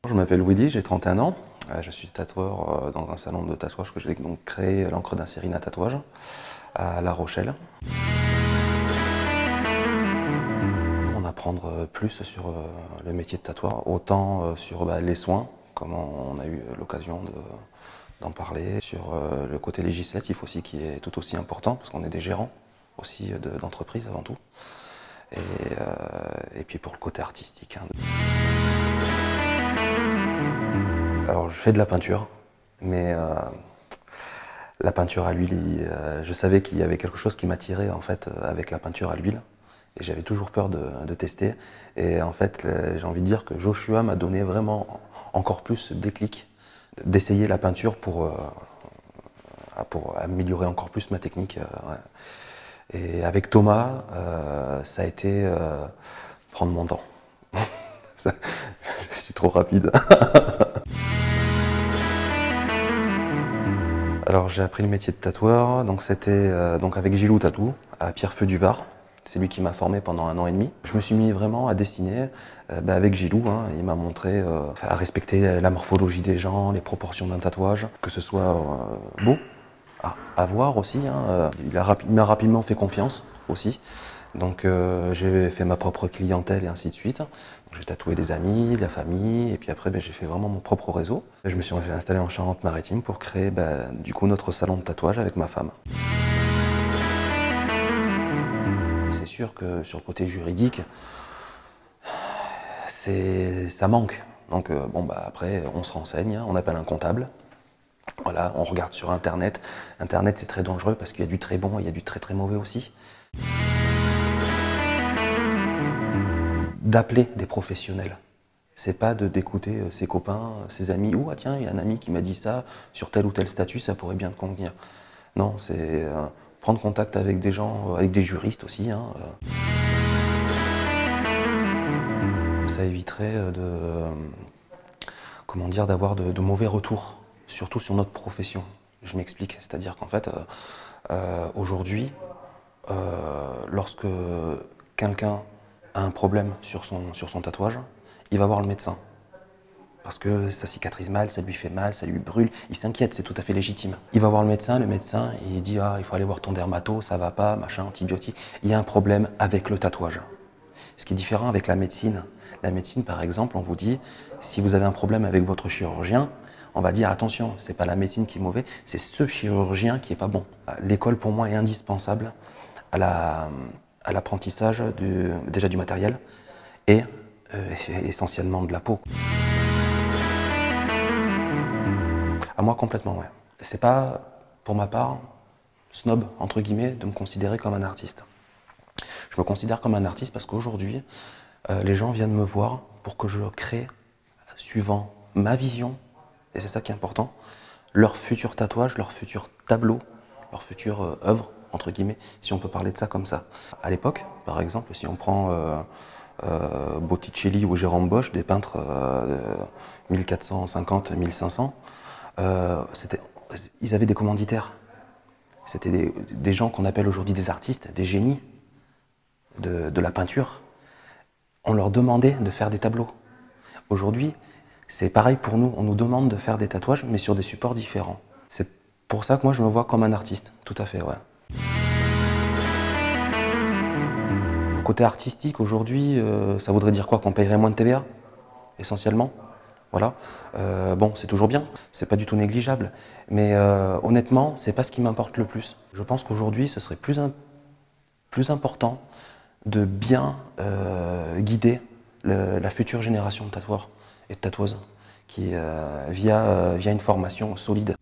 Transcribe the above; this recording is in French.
Je m'appelle Willy, j'ai 31 ans. Je suis tatoueur dans un salon de tatouage que j'ai donc créé, l'encre d'un Serina tatouage à La Rochelle. En apprendre plus sur le métier de tatoueur, autant sur les soins, comme on a eu l'occasion d'en parler, sur le côté législatif aussi qui est tout aussi important parce qu'on est des gérants aussi d'entreprise avant tout. Et puis pour le côté artistique. Alors je fais de la peinture, mais la peinture à l'huile, je savais qu'il y avait quelque chose qui m'attirait en fait avec la peinture à l'huile. Et j'avais toujours peur de tester. Et en fait, j'ai envie de dire que Joshua m'a donné vraiment encore plus ce déclic d'essayer la peinture pour améliorer encore plus ma technique. Ouais. Et avec Thomas, ça a été prendre mon temps. Je suis trop rapide. Alors j'ai appris le métier de tatoueur, donc c'était avec Gilou Tatou à Pierrefeu-du-Var. C'est lui qui m'a formé pendant 1 an et demi. Je me suis mis vraiment à dessiner avec Gilou. Il m'a montré à respecter la morphologie des gens, les proportions d'un tatouage, que ce soit beau à voir aussi. Il m'a rapidement fait confiance aussi. Donc j'ai fait ma propre clientèle et ainsi de suite. J'ai tatoué des amis, la famille, et puis après j'ai fait vraiment mon propre réseau. Je me suis installé en Charente-Maritime pour créer du coup notre salon de tatouage avec ma femme. C'est sûr que sur le côté juridique, ça manque. Donc après on se renseigne, on appelle un comptable. Voilà, on regarde sur Internet. Internet c'est très dangereux parce qu'il y a du très bon et il y a du très très mauvais aussi. D'appeler des professionnels. C'est pas d'écouter ses copains, ses amis. « Oh, ah tiens, il y a un ami qui m'a dit ça, sur tel ou tel statut, ça pourrait bien te convenir. » Non, c'est prendre contact avec des gens, avec des juristes aussi. Ça éviterait d'avoir de mauvais retours, surtout sur notre profession. Je m'explique, c'est-à-dire qu'en fait, aujourd'hui, lorsque quelqu'un a un problème sur son tatouage, il va voir le médecin. Parce que ça cicatrise mal, ça lui fait mal, ça lui brûle, il s'inquiète, c'est tout à fait légitime. Il va voir le médecin il dit « Ah, il faut aller voir ton dermato, ça va pas, machin, antibiotique ». Il y a un problème avec le tatouage. Ce qui est différent avec la médecine. La médecine, par exemple, on vous dit, si vous avez un problème avec votre chirurgien, on va dire attention, c'est pas la médecine qui est mauvaise, c'est ce chirurgien qui est pas bon. L'école, pour moi, est indispensable à l'apprentissage déjà du matériel et essentiellement de la peau. À moi, complètement, ouais. C'est pas, pour ma part, snob, entre guillemets, de me considérer comme un artiste. Je me considère comme un artiste parce qu'aujourd'hui, les gens viennent me voir pour que je crée, suivant ma vision, et c'est ça qui est important, leur futur tatouage, leur futur tableau, leur future œuvre, entre guillemets, si on peut parler de ça comme ça. À l'époque, par exemple, si on prend Botticelli ou Jérôme Bosch, des peintres de 1450-1500, ils avaient des commanditaires. C'était des gens qu'on appelle aujourd'hui des artistes, des génies de la peinture. On leur demandait de faire des tableaux. Aujourd'hui, c'est pareil pour nous. On nous demande de faire des tatouages, mais sur des supports différents. C'est pour ça que moi, je me vois comme un artiste. Tout à fait, ouais. Côté artistique, aujourd'hui, ça voudrait dire quoi? Qu'on payerait moins de TVA, essentiellement. Voilà. Bon, c'est toujours bien, c'est pas du tout négligeable. Mais honnêtement, c'est pas ce qui m'importe le plus. Je pense qu'aujourd'hui, ce serait plus important de bien guider la future génération de tatoueurs et de tatoueuses qui, via une formation solide.